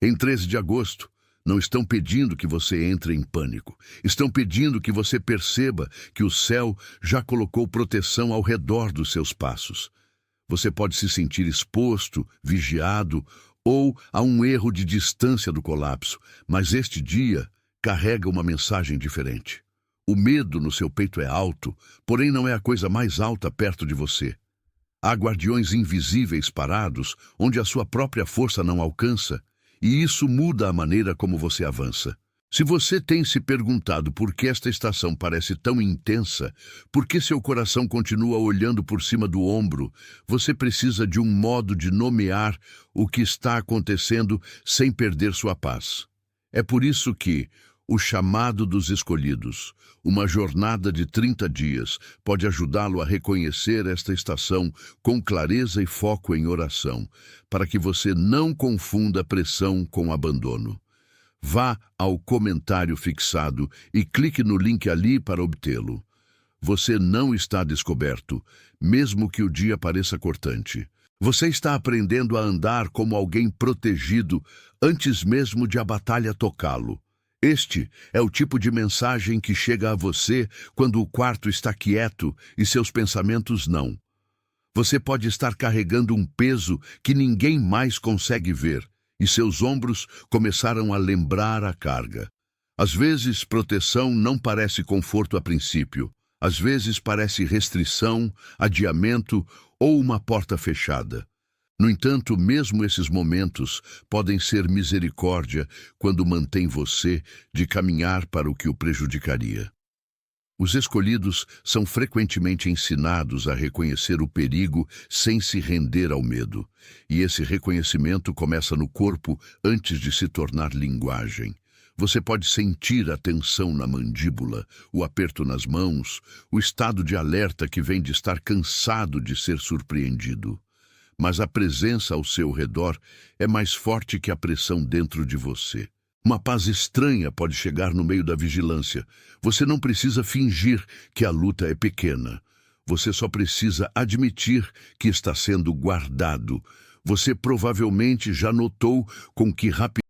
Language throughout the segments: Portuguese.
Em 13 de agosto, não estão pedindo que você entre em pânico. Estão pedindo que você perceba que o céu já colocou proteção ao redor dos seus passos. Você pode se sentir exposto, vigiado ou a um erro de distância do colapso, mas este dia carrega uma mensagem diferente. O medo no seu peito é alto, porém não é a coisa mais alta perto de você. Há guardiões invisíveis parados onde a sua própria força não alcança, e isso muda a maneira como você avança. Se você tem se perguntado por que esta estação parece tão intensa, por que seu coração continua olhando por cima do ombro, você precisa de um modo de nomear o que está acontecendo sem perder sua paz. É por isso que o chamado dos escolhidos, uma jornada de 30 dias, pode ajudá-lo a reconhecer esta estação com clareza e foco em oração, para que você não confunda pressão com abandono. Vá ao comentário fixado e clique no link ali para obtê-lo. Você não está descoberto, mesmo que o dia pareça cortante. Você está aprendendo a andar como alguém protegido antes mesmo de a batalha tocá-lo. Este é o tipo de mensagem que chega a você quando o quarto está quieto e seus pensamentos não. Você pode estar carregando um peso que ninguém mais consegue ver, e seus ombros começaram a lembrar a carga. Às vezes, proteção não parece conforto a princípio. Às vezes parece restrição, adiamento ou uma porta fechada. No entanto, mesmo esses momentos podem ser misericórdia quando mantém você de caminhar para o que o prejudicaria. Os escolhidos são frequentemente ensinados a reconhecer o perigo sem se render ao medo, e esse reconhecimento começa no corpo antes de se tornar linguagem. Você pode sentir a tensão na mandíbula, o aperto nas mãos, o estado de alerta que vem de estar cansado de ser surpreendido. Mas a presença ao seu redor é mais forte que a pressão dentro de você. Uma paz estranha pode chegar no meio da vigilância. Você não precisa fingir que a luta é pequena. Você só precisa admitir que está sendo guardado. Você provavelmente já notou com que rapidez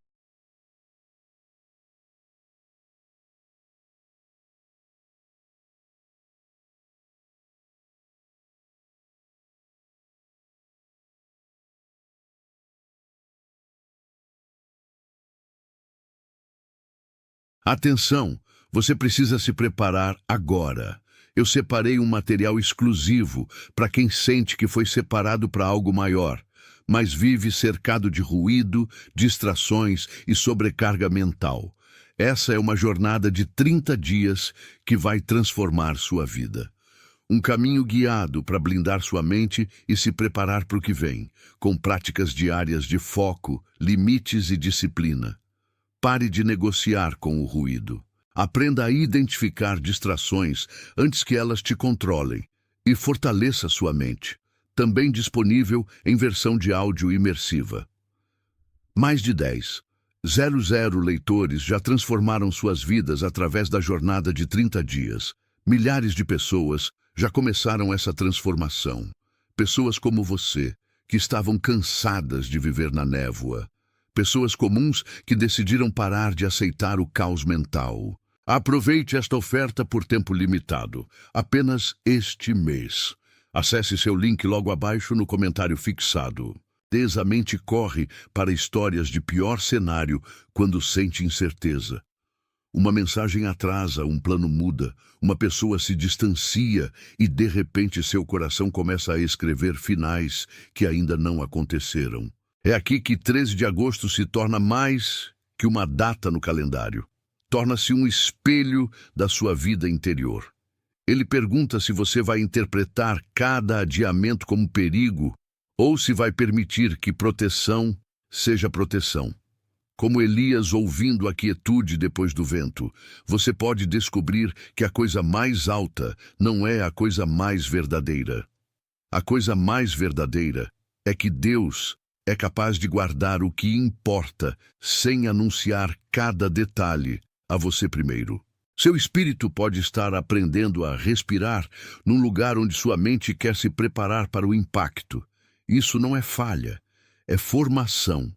Atenção, você precisa se preparar agora. Eu separei um material exclusivo para quem sente que foi separado para algo maior, mas vive cercado de ruído, distrações e sobrecarga mental. Essa é uma jornada de 30 dias que vai transformar sua vida. Um caminho guiado para blindar sua mente e se preparar para o que vem, com práticas diárias de foco, limites e disciplina. Pare de negociar com o ruído. Aprenda a identificar distrações antes que elas te controlem e fortaleça sua mente. Também disponível em versão de áudio imersiva. Mais de 10,000 leitores já transformaram suas vidas através da jornada de 30 dias. Milhares de pessoas já começaram essa transformação. Pessoas como você, que estavam cansadas de viver na névoa. Pessoas comuns que decidiram parar de aceitar o caos mental. Aproveite esta oferta por tempo limitado, apenas este mês. Acesse seu link logo abaixo no comentário fixado. A mente corre para histórias de pior cenário quando sente incerteza. Uma mensagem atrasa, um plano muda, uma pessoa se distancia e de repente seu coração começa a escrever finais que ainda não aconteceram. É aqui que 13 de agosto se torna mais que uma data no calendário. Torna-se um espelho da sua vida interior. Ele pergunta se você vai interpretar cada adiamento como perigo ou se vai permitir que proteção seja proteção. Como Elias ouvindo a quietude depois do vento, você pode descobrir que a coisa mais alta não é a coisa mais verdadeira. A coisa mais verdadeira é que Deus é capaz de guardar o que importa sem anunciar cada detalhe a você primeiro. Seu espírito pode estar aprendendo a respirar num lugar onde sua mente quer se preparar para o impacto. Isso não é falha, é formação.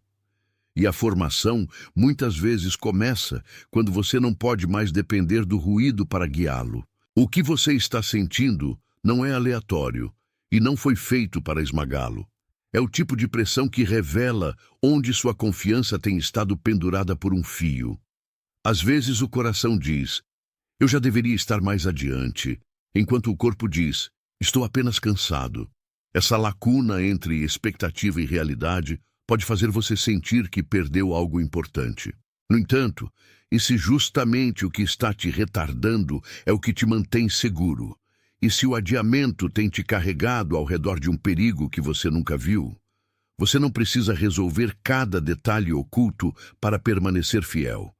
E a formação muitas vezes começa quando você não pode mais depender do ruído para guiá-lo. O que você está sentindo não é aleatório e não foi feito para esmagá-lo. É o tipo de pressão que revela onde sua confiança tem estado pendurada por um fio. Às vezes o coração diz: eu já deveria estar mais adiante, enquanto o corpo diz: estou apenas cansado. Essa lacuna entre expectativa e realidade pode fazer você sentir que perdeu algo importante. No entanto, e se justamente o que está te retardando é o que te mantém seguro, e se o adiamento tem te carregado ao redor de um perigo que você nunca viu, você não precisa resolver cada detalhe oculto para permanecer fiel.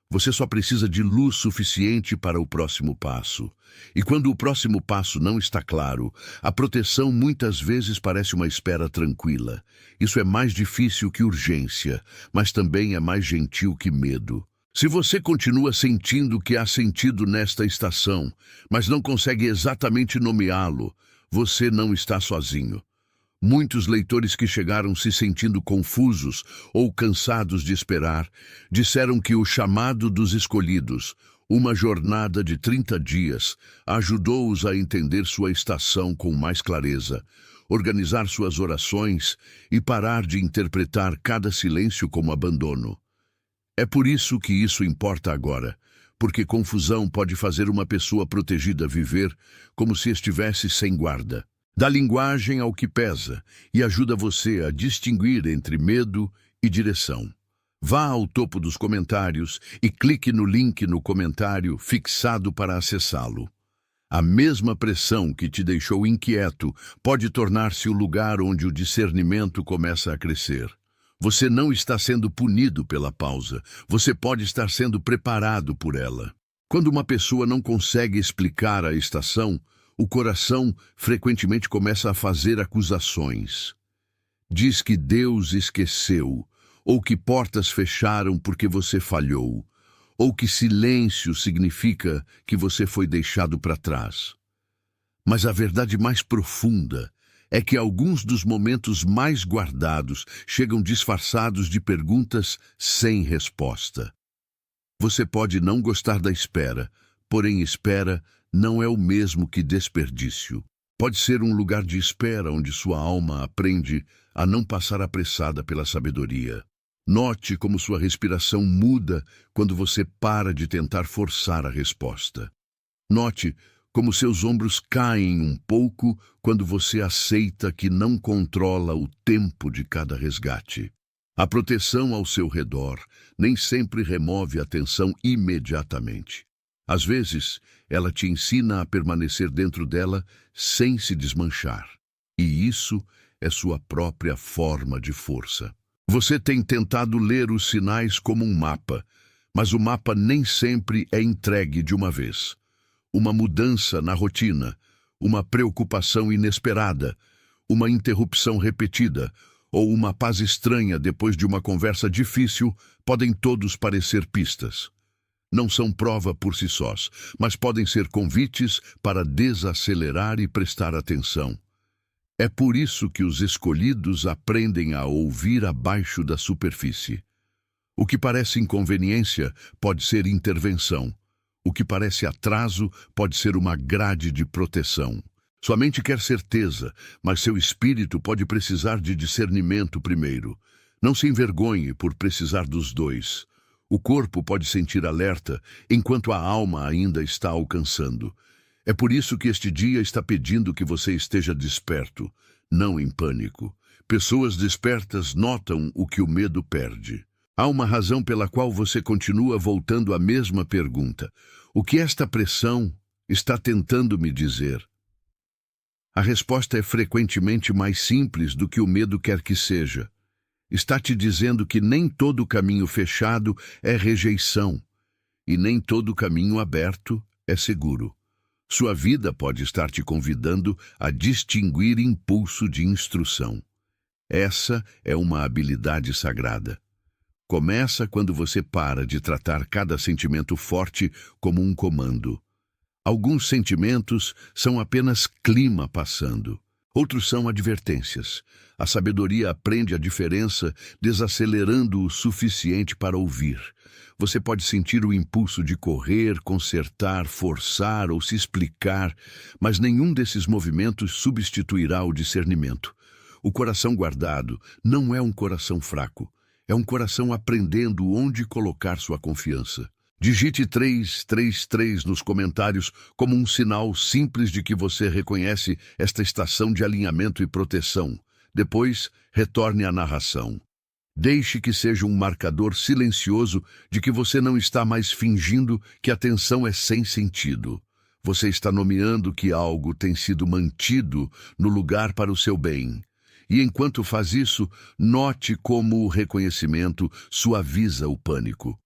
Você só precisa de luz suficiente para o próximo passo. E quando o próximo passo não está claro, a proteção muitas vezes parece uma espera tranquila. Isso é mais difícil que urgência, mas também é mais gentil que medo. Se você continua sentindo que há sentido nesta estação, mas não consegue exatamente nomeá-lo, você não está sozinho. Muitos leitores que chegaram se sentindo confusos ou cansados de esperar, disseram que o chamado dos escolhidos, uma jornada de 30 dias, ajudou-os a entender sua estação com mais clareza, organizar suas orações e parar de interpretar cada silêncio como abandono. É por isso que isso importa agora, porque confusão pode fazer uma pessoa protegida viver como se estivesse sem guarda. Dá linguagem ao que pesa e ajuda você a distinguir entre medo e direção. Vá ao topo dos comentários e clique no link no comentário fixado para acessá-lo. A mesma pressão que te deixou inquieto pode tornar-se o lugar onde o discernimento começa a crescer. Você não está sendo punido pela pausa, você pode estar sendo preparado por ela. Quando uma pessoa não consegue explicar a estação, o coração frequentemente começa a fazer acusações. Diz que Deus esqueceu, ou que portas fecharam porque você falhou, ou que silêncio significa que você foi deixado para trás. Mas a verdade mais profunda é que alguns dos momentos mais guardados chegam disfarçados de perguntas sem resposta. Você pode não gostar da espera, porém espera não é o mesmo que desperdício. Pode ser um lugar de espera onde sua alma aprende a não passar apressada pela sabedoria. Note como sua respiração muda quando você para de tentar forçar a resposta. Note como seus ombros caem um pouco quando você aceita que não controla o tempo de cada resgate. A proteção ao seu redor nem sempre remove a tensão imediatamente. Às vezes, ela te ensina a permanecer dentro dela sem se desmanchar. E isso é sua própria forma de força. Você tem tentado ler os sinais como um mapa, mas o mapa nem sempre é entregue de uma vez. Uma mudança na rotina, uma preocupação inesperada, uma interrupção repetida ou uma paz estranha depois de uma conversa difícil podem todos parecer pistas. Não são prova por si sós, mas podem ser convites para desacelerar e prestar atenção. É por isso que os escolhidos aprendem a ouvir abaixo da superfície. O que parece inconveniência pode ser intervenção. O que parece atraso pode ser uma grade de proteção. Sua mente quer certeza, mas seu espírito pode precisar de discernimento primeiro. Não se envergonhe por precisar dos dois. O corpo pode sentir alerta, enquanto a alma ainda está alcançando. É por isso que este dia está pedindo que você esteja desperto, não em pânico. Pessoas despertas notam o que o medo perde. Há uma razão pela qual você continua voltando à mesma pergunta. O que esta pressão está tentando me dizer? A resposta é frequentemente mais simples do que o medo quer que seja. Está te dizendo que nem todo caminho fechado é rejeição, e nem todo caminho aberto é seguro. Sua vida pode estar te convidando a distinguir impulso de instrução. Essa é uma habilidade sagrada. Começa quando você para de tratar cada sentimento forte como um comando. Alguns sentimentos são apenas clima passando. Outros são advertências. A sabedoria aprende a diferença, desacelerando o suficiente para ouvir. Você pode sentir o impulso de correr, consertar, forçar ou se explicar, mas nenhum desses movimentos substituirá o discernimento. O coração guardado não é um coração fraco, é um coração aprendendo onde colocar sua confiança. Digite 333 nos comentários como um sinal simples de que você reconhece esta estação de alinhamento e proteção. Depois, retorne à narração. Deixe que seja um marcador silencioso de que você não está mais fingindo que a tensão é sem sentido. Você está nomeando que algo tem sido mantido no lugar para o seu bem. E enquanto faz isso, note como o reconhecimento suaviza o pânico.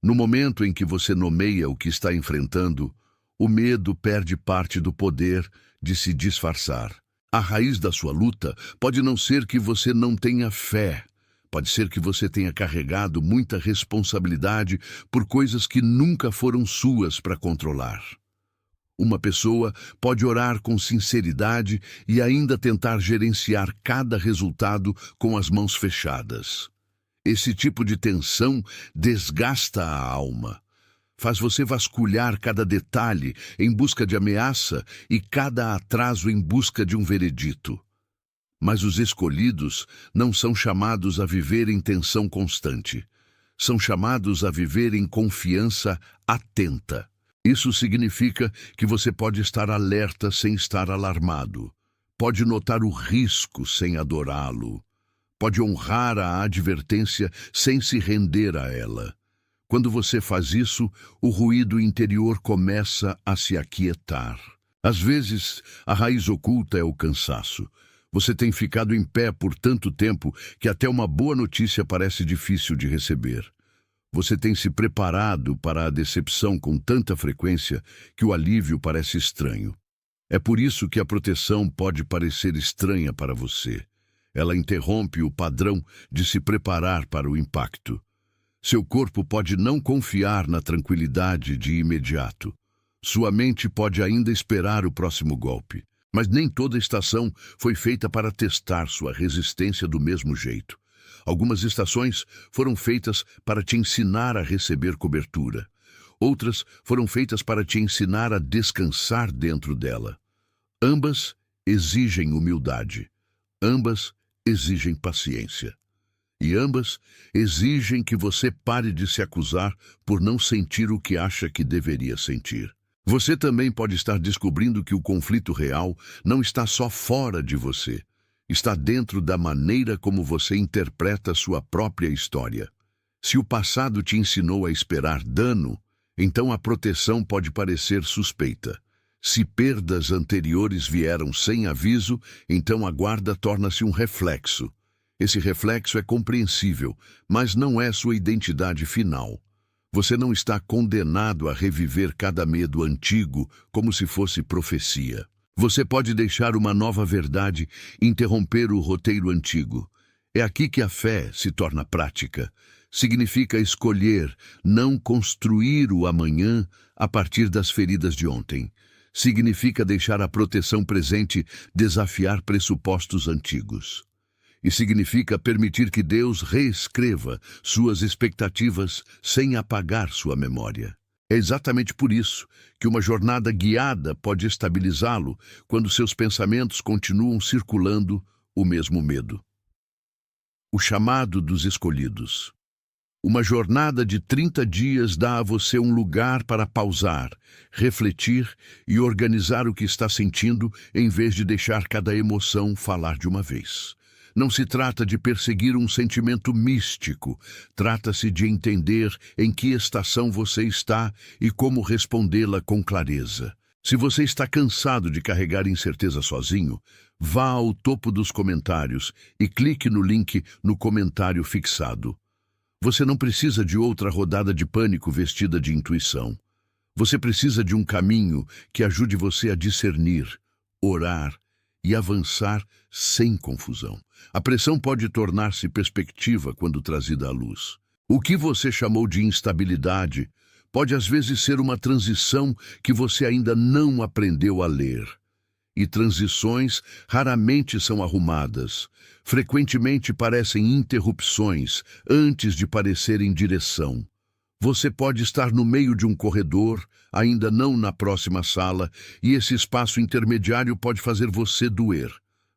No momento em que você nomeia o que está enfrentando, o medo perde parte do poder de se disfarçar. A raiz da sua luta pode não ser que você não tenha fé. Pode ser que você tenha carregado muita responsabilidade por coisas que nunca foram suas para controlar. Uma pessoa pode orar com sinceridade e ainda tentar gerenciar cada resultado com as mãos fechadas. Esse tipo de tensão desgasta a alma. Faz você vasculhar cada detalhe em busca de ameaça e cada atraso em busca de um veredito. Mas os escolhidos não são chamados a viver em tensão constante. São chamados a viver em confiança atenta. Isso significa que você pode estar alerta sem estar alarmado. Pode notar o risco sem adorá-lo. Pode honrar a advertência sem se render a ela. Quando você faz isso, o ruído interior começa a se aquietar. Às vezes, a raiz oculta é o cansaço. Você tem ficado em pé por tanto tempo que até uma boa notícia parece difícil de receber. Você tem se preparado para a decepção com tanta frequência que o alívio parece estranho. É por isso que a proteção pode parecer estranha para você. Ela interrompe o padrão de se preparar para o impacto. Seu corpo pode não confiar na tranquilidade de imediato. Sua mente pode ainda esperar o próximo golpe. Mas nem toda estação foi feita para testar sua resistência do mesmo jeito. Algumas estações foram feitas para te ensinar a receber cobertura. Outras foram feitas para te ensinar a descansar dentro dela. Ambas exigem humildade. Ambas exigem paciência. E ambas exigem que você pare de se acusar por não sentir o que acha que deveria sentir. Você também pode estar descobrindo que o conflito real não está só fora de você. Está dentro da maneira como você interpreta sua própria história. Se o passado te ensinou a esperar dano, então a proteção pode parecer suspeita. Se perdas anteriores vieram sem aviso, então a guarda torna-se um reflexo. Esse reflexo é compreensível, mas não é sua identidade final. Você não está condenado a reviver cada medo antigo como se fosse profecia. Você pode deixar uma nova verdade interromper o roteiro antigo. É aqui que a fé se torna prática. Significa escolher, não construir o amanhã a partir das feridas de ontem. Significa deixar a proteção presente desafiar pressupostos antigos. E significa permitir que Deus reescreva suas expectativas sem apagar sua memória. É exatamente por isso que uma jornada guiada pode estabilizá-lo quando seus pensamentos continuam circulando o mesmo medo. O chamado dos escolhidos. Uma jornada de 30 dias dá a você um lugar para pausar, refletir e organizar o que está sentindo em vez de deixar cada emoção falar de uma vez. Não se trata de perseguir um sentimento místico, trata-se de entender em que estação você está e como respondê-la com clareza. Se você está cansado de carregar incerteza sozinho, vá ao topo dos comentários e clique no link no comentário fixado. Você não precisa de outra rodada de pânico vestida de intuição. Você precisa de um caminho que ajude você a discernir, orar e avançar sem confusão. A pressão pode tornar-se perspectiva quando trazida à luz. O que você chamou de instabilidade pode às vezes ser uma transição que você ainda não aprendeu a ler. e transições raramente são arrumadas. Frequentemente parecem interrupções antes de parecerem direção. Você pode estar no meio de um corredor, ainda não na próxima sala, e esse espaço intermediário pode fazer você doer.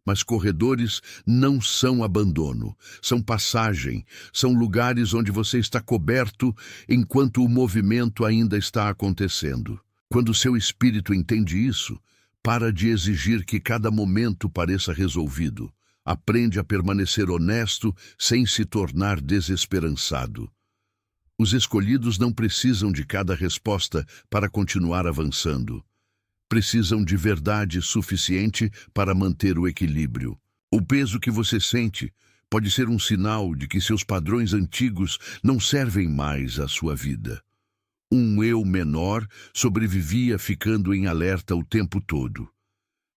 Mas corredores não são abandono, são passagem, são lugares onde você está coberto enquanto o movimento ainda está acontecendo. Quando seu espírito entende isso, para de exigir que cada momento pareça resolvido. Aprende a permanecer honesto sem se tornar desesperançado. Os escolhidos não precisam de cada resposta para continuar avançando. Precisam de verdade suficiente para manter o equilíbrio. O peso que você sente pode ser um sinal de que seus padrões antigos não servem mais à sua vida. Um eu menor sobrevivia ficando em alerta o tempo todo.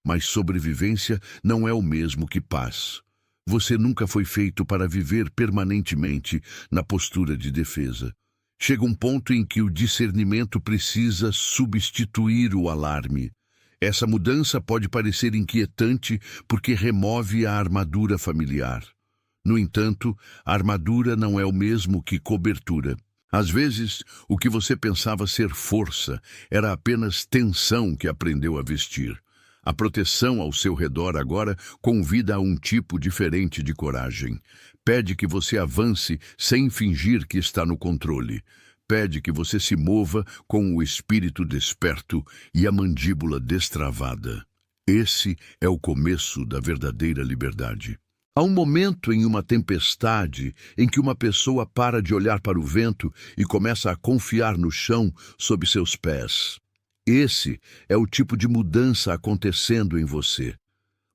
Mas sobrevivência não é o mesmo que paz. Você nunca foi feito para viver permanentemente na postura de defesa. Chega um ponto em que o discernimento precisa substituir o alarme. Essa mudança pode parecer inquietante porque remove a armadura familiar. No entanto, a armadura não é o mesmo que cobertura. Às vezes, o que você pensava ser força era apenas tensão que aprendeu a vestir. A proteção ao seu redor agora convida a um tipo diferente de coragem. Pede que você avance sem fingir que está no controle. Pede que você se mova com o espírito desperto e a mandíbula destravada. Esse é o começo da verdadeira liberdade. Há um momento em uma tempestade em que uma pessoa para de olhar para o vento e começa a confiar no chão sob seus pés. Esse é o tipo de mudança acontecendo em você.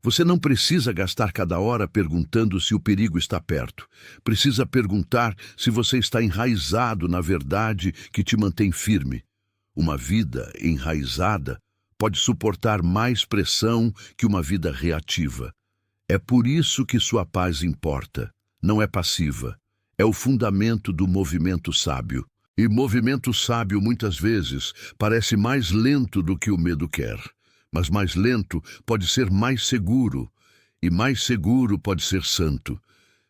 Você não precisa gastar cada hora perguntando se o perigo está perto. Precisa perguntar se você está enraizado na verdade que te mantém firme. Uma vida enraizada pode suportar mais pressão que uma vida reativa. É por isso que sua paz importa. Não é passiva. É o fundamento do movimento sábio. E movimento sábio, muitas vezes, parece mais lento do que o medo quer. Mas mais lento pode ser mais seguro. E mais seguro pode ser santo.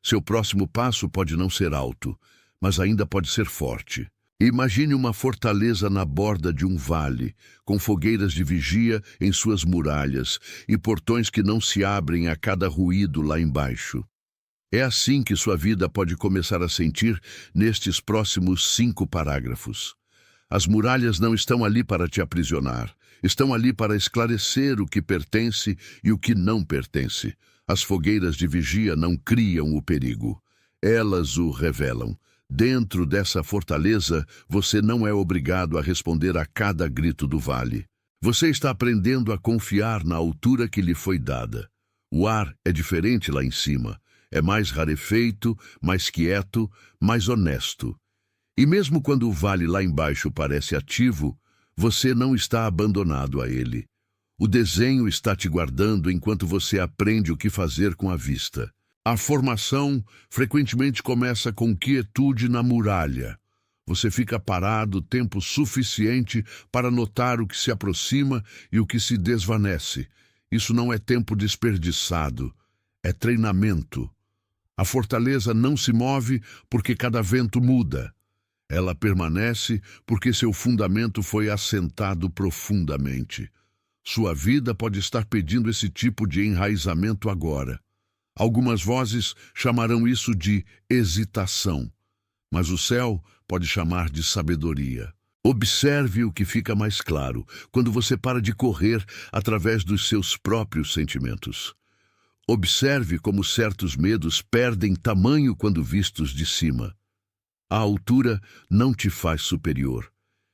Seu próximo passo pode não ser alto, mas ainda pode ser forte. Imagine uma fortaleza na borda de um vale, com fogueiras de vigia em suas muralhas e portões que não se abrem a cada ruído lá embaixo. É assim que sua vida pode começar a sentir nestes próximos 5 parágrafos. As muralhas não estão ali para te aprisionar. Estão ali para esclarecer o que pertence e o que não pertence. As fogueiras de vigia não criam o perigo. Elas o revelam. Dentro dessa fortaleza, você não é obrigado a responder a cada grito do vale. Você está aprendendo a confiar na altura que lhe foi dada. O ar é diferente lá em cima. É mais rarefeito, mais quieto, mais honesto. E mesmo quando o vale lá embaixo parece ativo, você não está abandonado a ele. O desenho está te guardando enquanto você aprende o que fazer com a vista. A formação frequentemente começa com quietude na muralha. Você fica parado tempo suficiente para notar o que se aproxima e o que se desvanece. Isso não é tempo desperdiçado, é treinamento. A fortaleza não se move porque cada vento muda. Ela permanece porque seu fundamento foi assentado profundamente. Sua vida pode estar pedindo esse tipo de enraizamento agora. Algumas vozes chamarão isso de hesitação, mas o céu pode chamar de sabedoria. Observe o que fica mais claro quando você para de correr através dos seus próprios sentimentos. Observe como certos medos perdem tamanho quando vistos de cima. A altura não te faz superior,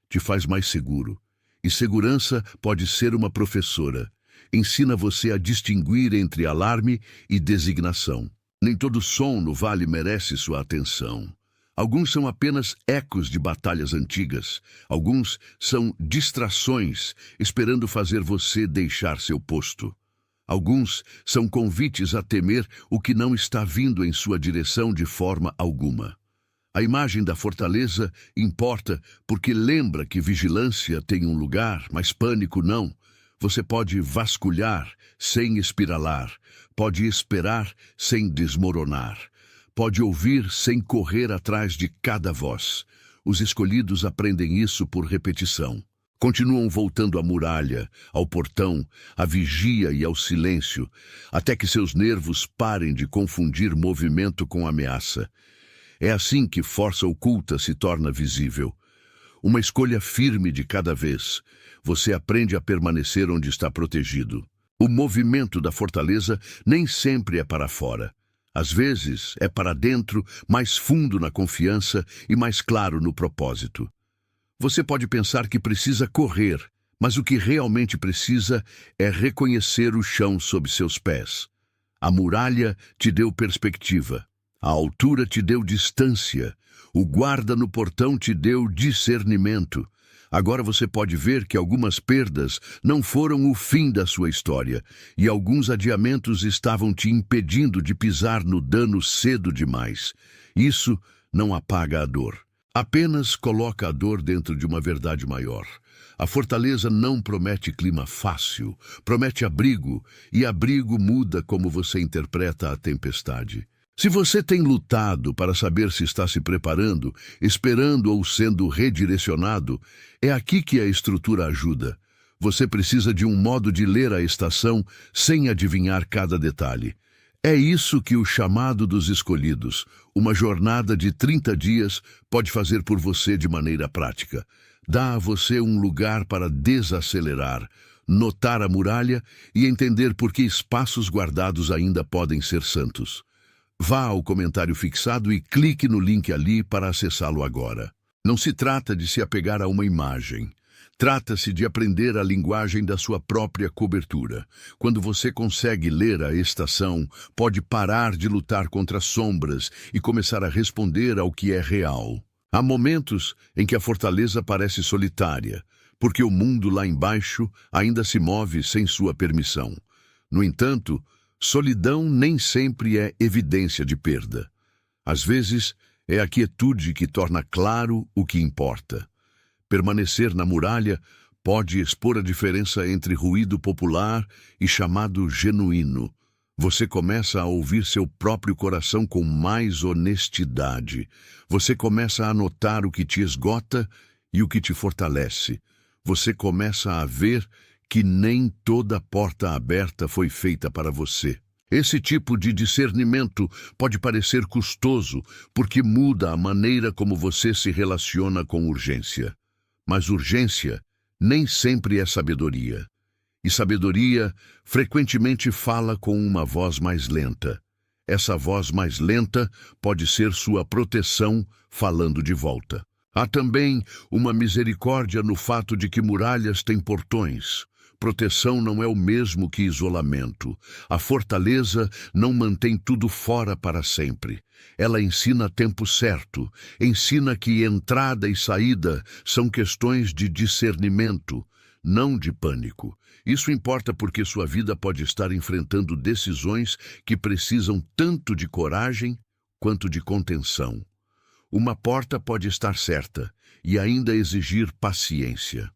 te faz mais seguro. E segurança pode ser uma professora. Ensina você a distinguir entre alarme e designação. Nem todo som no vale merece sua atenção. Alguns são apenas ecos de batalhas antigas. Alguns são distrações, esperando fazer você deixar seu posto. Alguns são convites a temer o que não está vindo em sua direção de forma alguma. A imagem da fortaleza importa porque lembra que vigilância tem um lugar, mas pânico não. Você pode vasculhar sem espiralar, pode esperar sem desmoronar, pode ouvir sem correr atrás de cada voz. Os escolhidos aprendem isso por repetição. Continuam voltando à muralha, ao portão, à vigia e ao silêncio, até que seus nervos parem de confundir movimento com ameaça. É assim que força oculta se torna visível. Uma escolha firme de cada vez. Você aprende a permanecer onde está protegido. O movimento da fortaleza nem sempre é para fora. Às vezes é para dentro, mais fundo na confiança e mais claro no propósito. Você pode pensar que precisa correr, mas o que realmente precisa é reconhecer o chão sob seus pés. A muralha te deu perspectiva, a altura te deu distância, o guarda no portão te deu discernimento. Agora você pode ver que algumas perdas não foram o fim da sua história, e alguns adiamentos estavam te impedindo de pisar no dano cedo demais. Isso não apaga a dor. Apenas coloca a dor dentro de uma verdade maior. A fortaleza não promete clima fácil, promete abrigo, e abrigo muda como você interpreta a tempestade. Se você tem lutado para saber se está se preparando, esperando ou sendo redirecionado, é aqui que a estrutura ajuda. Você precisa de um modo de ler a estação sem adivinhar cada detalhe. É isso que o chamado dos escolhidos, uma jornada de 30 dias, pode fazer por você de maneira prática. Dá a você um lugar para desacelerar, notar a muralha e entender por que espaços guardados ainda podem ser santos. Vá ao comentário fixado e clique no link ali para acessá-lo agora. Não se trata de se apegar a uma imagem. Trata-se de aprender a linguagem da sua própria cobertura. Quando você consegue ler a estação, pode parar de lutar contra sombras e começar a responder ao que é real. Há momentos em que a fortaleza parece solitária, porque o mundo lá embaixo ainda se move sem sua permissão. No entanto, solidão nem sempre é evidência de perda. Às vezes, é a quietude que torna claro o que importa. Permanecer na muralha pode expor a diferença entre ruído popular e chamado genuíno. Você começa a ouvir seu próprio coração com mais honestidade. Você começa a notar o que te esgota e o que te fortalece. Você começa a ver que nem toda porta aberta foi feita para você. Esse tipo de discernimento pode parecer custoso, porque muda a maneira como você se relaciona com urgência. Mas urgência nem sempre é sabedoria. E sabedoria frequentemente fala com uma voz mais lenta. Essa voz mais lenta pode ser sua proteção falando de volta. Há também uma misericórdia no fato de que muralhas têm portões. Proteção não é o mesmo que isolamento. A fortaleza não mantém tudo fora para sempre. Ela ensina tempo certo, ensina que entrada e saída são questões de discernimento, não de pânico. Isso importa porque sua vida pode estar enfrentando decisões que precisam tanto de coragem quanto de contenção. Uma porta pode estar certa e ainda exigir paciência.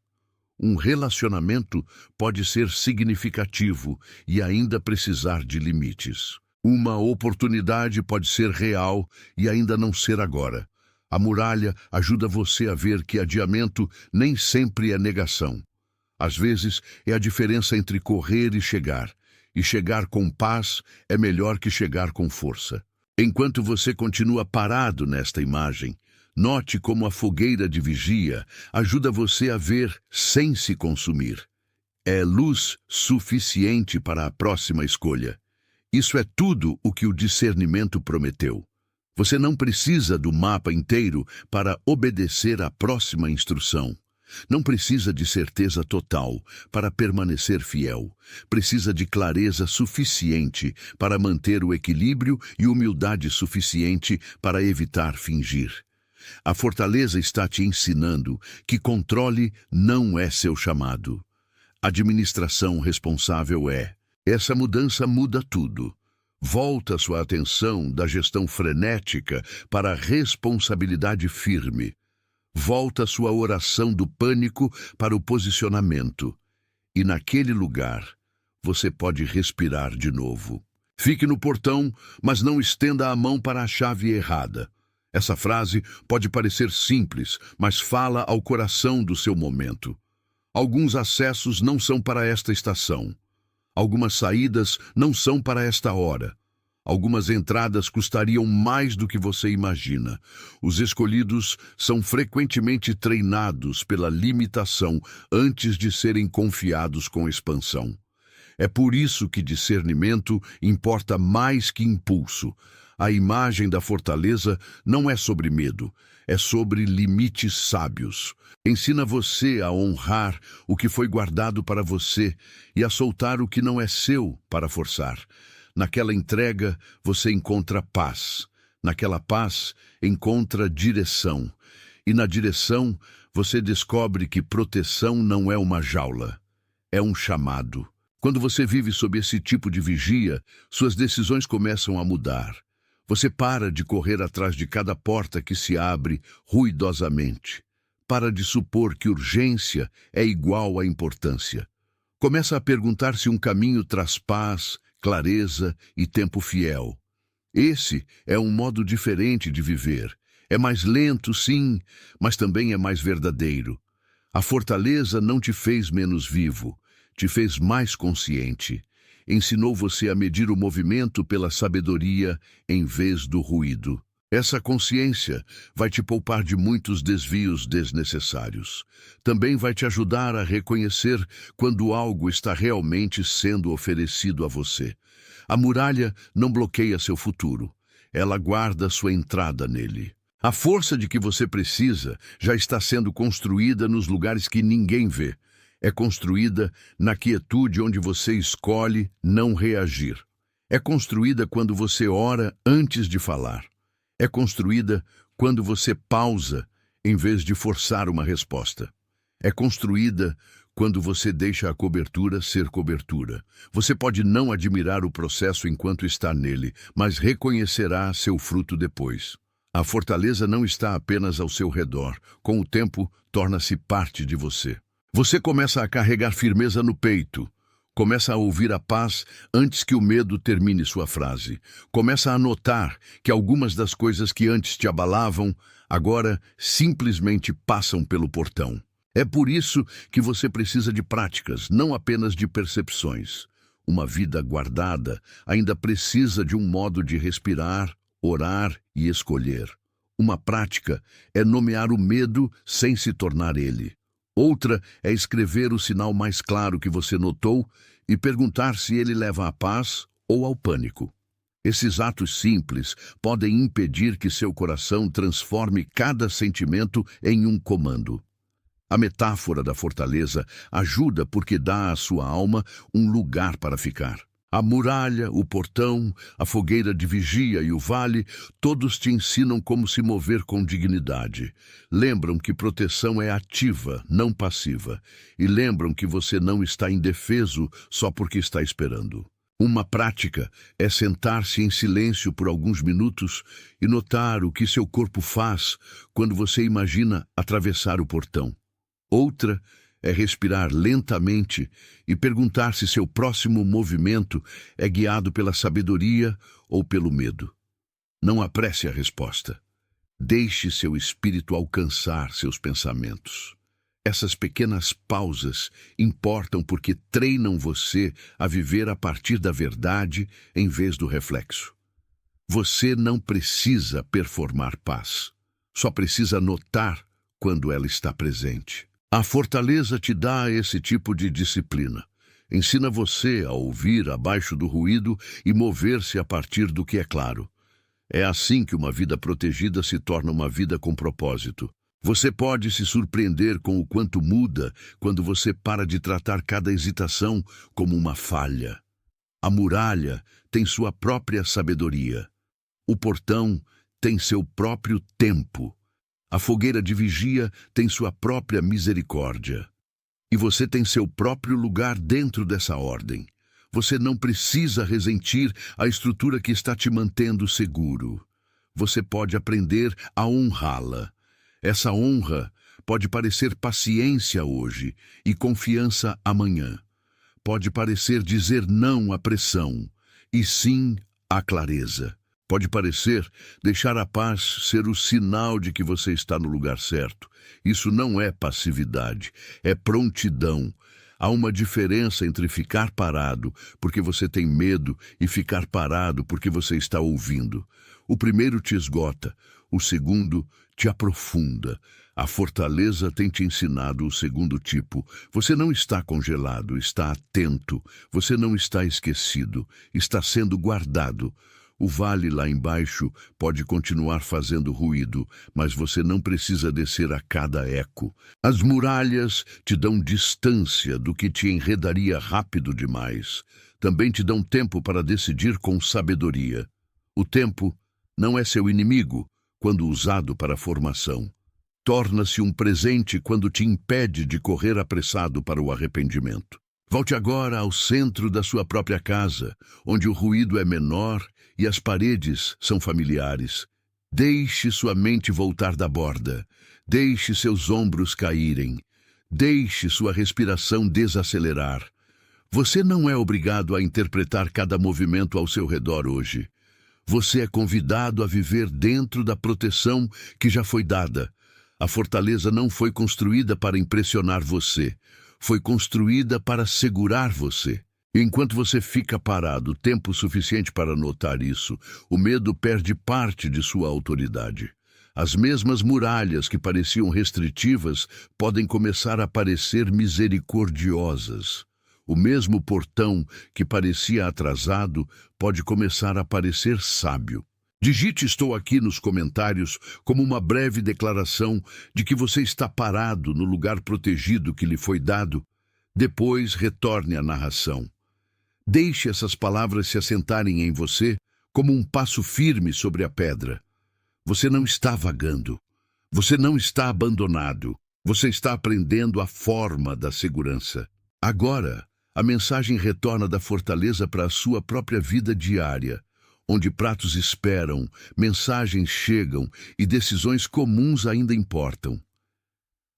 Um relacionamento pode ser significativo e ainda precisar de limites. Uma oportunidade pode ser real e ainda não ser agora. A muralha ajuda você a ver que adiamento nem sempre é negação. Às vezes é a diferença entre correr e chegar com paz é melhor que chegar com força. Enquanto você continua parado nesta imagem, note como a fogueira de vigia ajuda você a ver sem se consumir. É luz suficiente para a próxima escolha. Isso é tudo o que o discernimento prometeu. Você não precisa do mapa inteiro para obedecer à próxima instrução. Não precisa de certeza total para permanecer fiel. Precisa de clareza suficiente para manter o equilíbrio e humildade suficiente para evitar fingir. A fortaleza está te ensinando que controle não é seu chamado. Administração responsável é. Essa mudança muda tudo. Volta sua atenção da gestão frenética para a responsabilidade firme. Volta sua oração do pânico para o posicionamento. e naquele lugar você pode respirar de novo. Fique no portão, mas não estenda a mão para a chave errada. Essa frase pode parecer simples, mas fala ao coração do seu momento. Alguns acessos não são para esta estação. Algumas saídas não são para esta hora. Algumas entradas custariam mais do que você imagina. Os escolhidos são frequentemente treinados pela limitação antes de serem confiados com expansão. É por isso que discernimento importa mais que impulso. A imagem da fortaleza não é sobre medo, é sobre limites sábios. Ensina você a honrar o que foi guardado para você e a soltar o que não é seu para forçar. Naquela entrega, você encontra paz. Naquela paz, encontra direção. E na direção, você descobre que proteção não é uma jaula, é um chamado. Quando você vive sob esse tipo de vigia, suas decisões começam a mudar. Você para de correr atrás de cada porta que se abre ruidosamente. Para de supor que urgência é igual à importância. Começa a perguntar se um caminho traz paz, clareza e tempo fiel. Esse é um modo diferente de viver. É mais lento, sim, mas também é mais verdadeiro. A fortaleza não te fez menos vivo, te fez mais consciente. Ensinou você a medir o movimento pela sabedoria em vez do ruído. Essa consciência vai te poupar de muitos desvios desnecessários. Também vai te ajudar a reconhecer quando algo está realmente sendo oferecido a você. A muralha não bloqueia seu futuro. Ela guarda sua entrada nele. A força de que você precisa já está sendo construída nos lugares que ninguém vê. É construída na quietude onde você escolhe não reagir. É construída quando você ora antes de falar. É construída quando você pausa em vez de forçar uma resposta. É construída quando você deixa a cobertura ser cobertura. Você pode não admirar o processo enquanto está nele, mas reconhecerá seu fruto depois. A fortaleza não está apenas ao seu redor. Com o tempo, torna-se parte de você. Você começa a carregar firmeza no peito. Começa a ouvir a paz antes que o medo termine sua frase. Começa a notar que algumas das coisas que antes te abalavam, agora simplesmente passam pelo portão. É por isso que você precisa de práticas, não apenas de percepções. Uma vida guardada ainda precisa de um modo de respirar, orar e escolher. Uma prática é nomear o medo sem se tornar ele. Outra é escrever o sinal mais claro que você notou e perguntar se ele leva à paz ou ao pânico. Esses atos simples podem impedir que seu coração transforme cada sentimento em um comando. A metáfora da fortaleza ajuda porque dá à sua alma um lugar para ficar. A muralha, o portão, a fogueira de vigia e o vale, todos te ensinam como se mover com dignidade. Lembram que proteção é ativa, não passiva. E lembram que você não está indefeso só porque está esperando. Uma prática é sentar-se em silêncio por alguns minutos e notar o que seu corpo faz quando você imagina atravessar o portão. Outra é respirar lentamente e perguntar se seu próximo movimento é guiado pela sabedoria ou pelo medo. Não apresse a resposta. Deixe seu espírito alcançar seus pensamentos. Essas pequenas pausas importam porque treinam você a viver a partir da verdade em vez do reflexo. Você não precisa performar paz. Só precisa notar quando ela está presente. A fortaleza te dá esse tipo de disciplina. Ensina você a ouvir abaixo do ruído e mover-se a partir do que é claro. É assim que uma vida protegida se torna uma vida com propósito. Você pode se surpreender com o quanto muda quando você para de tratar cada hesitação como uma falha. A muralha tem sua própria sabedoria. O portão tem seu próprio tempo. A fogueira de vigia tem sua própria misericórdia. E você tem seu próprio lugar dentro dessa ordem. Você não precisa ressentir a estrutura que está te mantendo seguro. Você pode aprender a honrá-la. Essa honra pode parecer paciência hoje e confiança amanhã. pode parecer dizer não à pressão, e sim à clareza. Pode parecer deixar a paz ser o sinal de que você está no lugar certo. Isso não é passividade, é prontidão. Há uma diferença entre ficar parado porque você tem medo e ficar parado porque você está ouvindo. O primeiro te esgota, o segundo te aprofunda. A fortaleza tem te ensinado o segundo tipo. Você não está congelado, está atento. Você não está esquecido, está sendo guardado. O vale lá embaixo pode continuar fazendo ruído, mas você não precisa descer a cada eco. As muralhas te dão distância do que te enredaria rápido demais. Também te dão tempo para decidir com sabedoria. O tempo não é seu inimigo quando usado para a formação. Torna-se um presente quando te impede de correr apressado para o arrependimento. Volte agora ao centro da sua própria casa, onde o ruído é menor e as paredes são familiares. Deixe sua mente voltar da borda. Deixe seus ombros caírem. Deixe sua respiração desacelerar. Você não é obrigado a interpretar cada movimento ao seu redor hoje. Você é convidado a viver dentro da proteção que já foi dada. A fortaleza não foi construída para impressionar você. Foi construída para segurar você. Enquanto você fica parado tempo suficiente para notar isso, o medo perde parte de sua autoridade. As mesmas muralhas que pareciam restritivas podem começar a parecer misericordiosas. O mesmo portão que parecia atrasado pode começar a parecer sábio. Digite "estou aqui" nos comentários como uma breve declaração de que você está parado no lugar protegido que lhe foi dado. Depois retorne à narração. Deixe essas palavras se assentarem em você como um passo firme sobre a pedra. Você não está vagando. Você não está abandonado. Você está aprendendo a forma da segurança. Agora, a mensagem retorna da fortaleza para a sua própria vida diária, onde pratos esperam, mensagens chegam e decisões comuns ainda importam.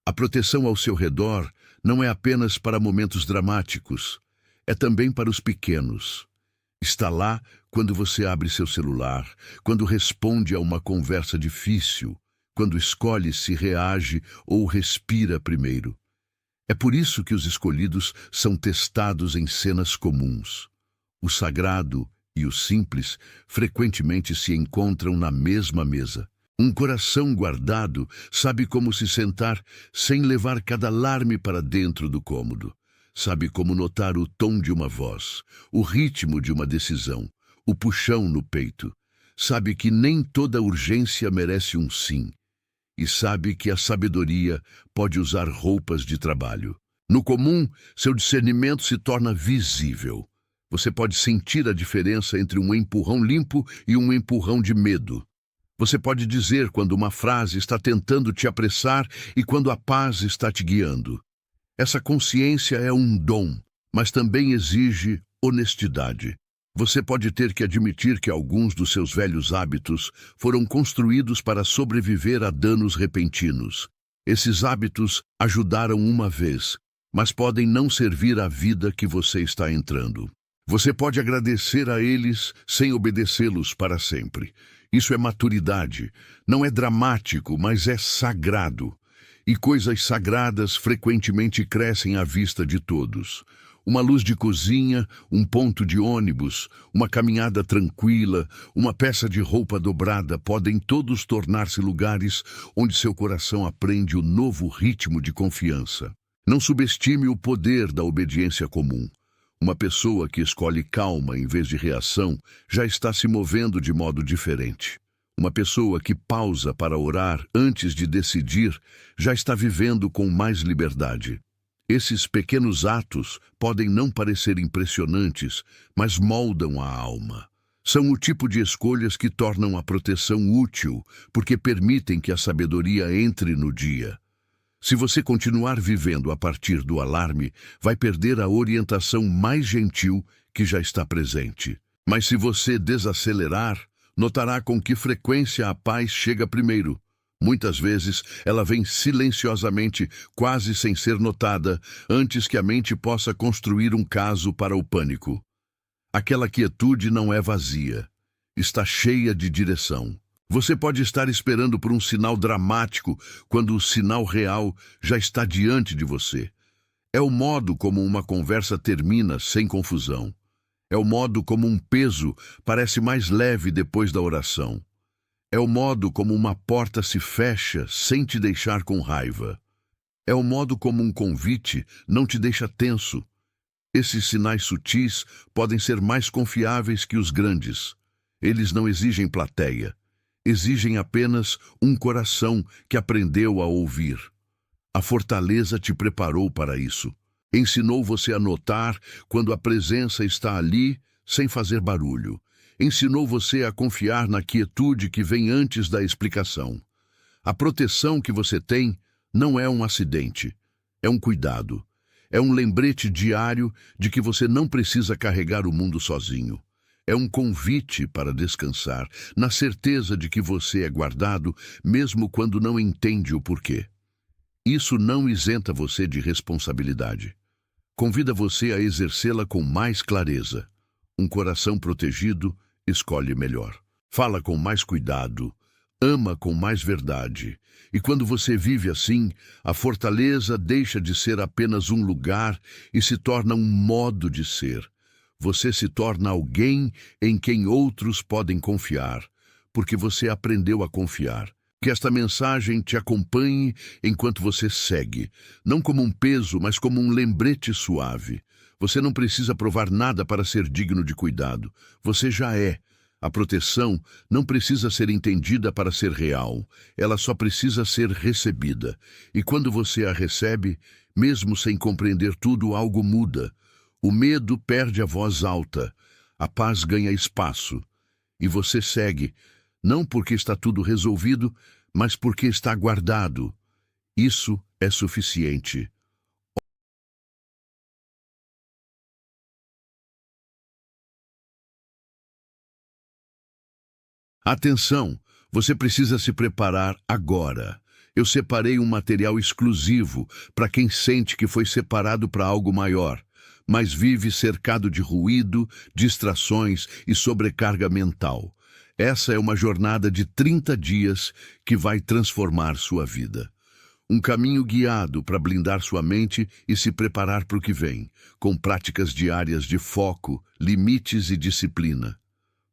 A proteção ao seu redor não é apenas para momentos dramáticos, é também para os pequenos. Está lá quando você abre seu celular, quando responde a uma conversa difícil, quando escolhe se reage ou respira primeiro. É por isso que os escolhidos são testados em cenas comuns. O sagrado e o simples frequentemente se encontram na mesma mesa. Um coração guardado sabe como se sentar sem levar cada alarme para dentro do cômodo. Sabe como notar o tom de uma voz, o ritmo de uma decisão, o puxão no peito. Sabe que nem toda urgência merece um sim. E sabe que a sabedoria pode usar roupas de trabalho. No comum, seu discernimento se torna visível. Você pode sentir a diferença entre um empurrão limpo e um empurrão de medo. Você pode dizer quando uma frase está tentando te apressar e quando a paz está te guiando. Essa consciência é um dom, mas também exige honestidade. Você pode ter que admitir que alguns dos seus velhos hábitos foram construídos para sobreviver a danos repentinos. Esses hábitos ajudaram uma vez, mas podem não servir à vida que você está entrando. Você pode agradecer a eles sem obedecê-los para sempre. Isso é maturidade. Não é dramático, mas é sagrado. E coisas sagradas frequentemente crescem à vista de todos. Uma luz de cozinha, um ponto de ônibus, uma caminhada tranquila, uma peça de roupa dobrada podem todos tornar-se lugares onde seu coração aprende o novo ritmo de confiança. Não subestime o poder da obediência comum. Uma pessoa que escolhe calma em vez de reação já está se movendo de modo diferente. Uma pessoa que pausa para orar antes de decidir já está vivendo com mais liberdade. Esses pequenos atos podem não parecer impressionantes, mas moldam a alma. São o tipo de escolhas que tornam a proteção útil, porque permitem que a sabedoria entre no dia. Se você continuar vivendo a partir do alarme, vai perder a orientação mais gentil que já está presente. Mas se você desacelerar, notará com que frequência a paz chega primeiro. Muitas vezes, ela vem silenciosamente, quase sem ser notada, antes que a mente possa construir um caso para o pânico. Aquela quietude não é vazia. Está cheia de direção. Você pode estar esperando por um sinal dramático, quando o sinal real já está diante de você. É o modo como uma conversa termina sem confusão. É o modo como um peso parece mais leve depois da oração. É o modo como uma porta se fecha sem te deixar com raiva. É o modo como um convite não te deixa tenso. Esses sinais sutis podem ser mais confiáveis que os grandes. Eles não exigem plateia. Exigem apenas um coração que aprendeu a ouvir. A fortaleza te preparou para isso. Ensinou você a notar quando a presença está ali, sem fazer barulho. Ensinou você a confiar na quietude que vem antes da explicação. A proteção que você tem não é um acidente, é um cuidado. É um lembrete diário de que você não precisa carregar o mundo sozinho. É um convite para descansar, na certeza de que você é guardado, mesmo quando não entende o porquê. Isso não isenta você de responsabilidade. Convida você a exercê-la com mais clareza. Um coração protegido escolhe melhor. Fala com mais cuidado. Ama com mais verdade. E quando você vive assim, a fortaleza deixa de ser apenas um lugar e se torna um modo de ser. Você se torna alguém em quem outros podem confiar, porque você aprendeu a confiar. Que esta mensagem te acompanhe enquanto você segue, não como um peso, mas como um lembrete suave. Você não precisa provar nada para ser digno de cuidado. Você já é. A proteção não precisa ser entendida para ser real. Ela só precisa ser recebida. E quando você a recebe, mesmo sem compreender tudo, algo muda. O medo perde a voz alta. A paz ganha espaço. E você segue, não porque está tudo resolvido, mas porque está guardado. Isso é suficiente. Atenção, você precisa se preparar agora. Eu separei um material exclusivo para quem sente que foi separado para algo maior, mas vive cercado de ruído, distrações e sobrecarga mental. Essa é uma jornada de 30 dias que vai transformar sua vida. Um caminho guiado para blindar sua mente e se preparar para o que vem, com práticas diárias de foco, limites e disciplina.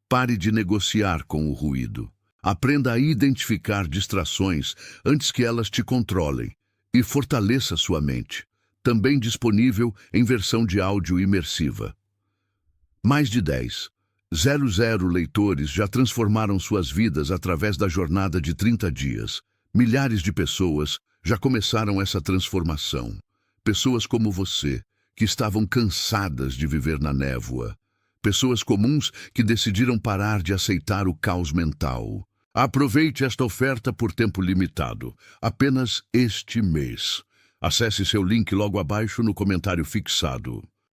Pare de negociar com o ruído. Aprenda a identificar distrações antes que elas te controlem e fortaleça sua mente. Também disponível em versão de áudio imersiva. Mais de 10,00 leitores já transformaram suas vidas através da jornada de 30 dias. Milhares de pessoas já começaram essa transformação. Pessoas como você, que estavam cansadas de viver na névoa. Pessoas comuns que decidiram parar de aceitar o caos mental. Aproveite esta oferta por tempo limitado, apenas este mês. Acesse seu link logo abaixo no comentário fixado.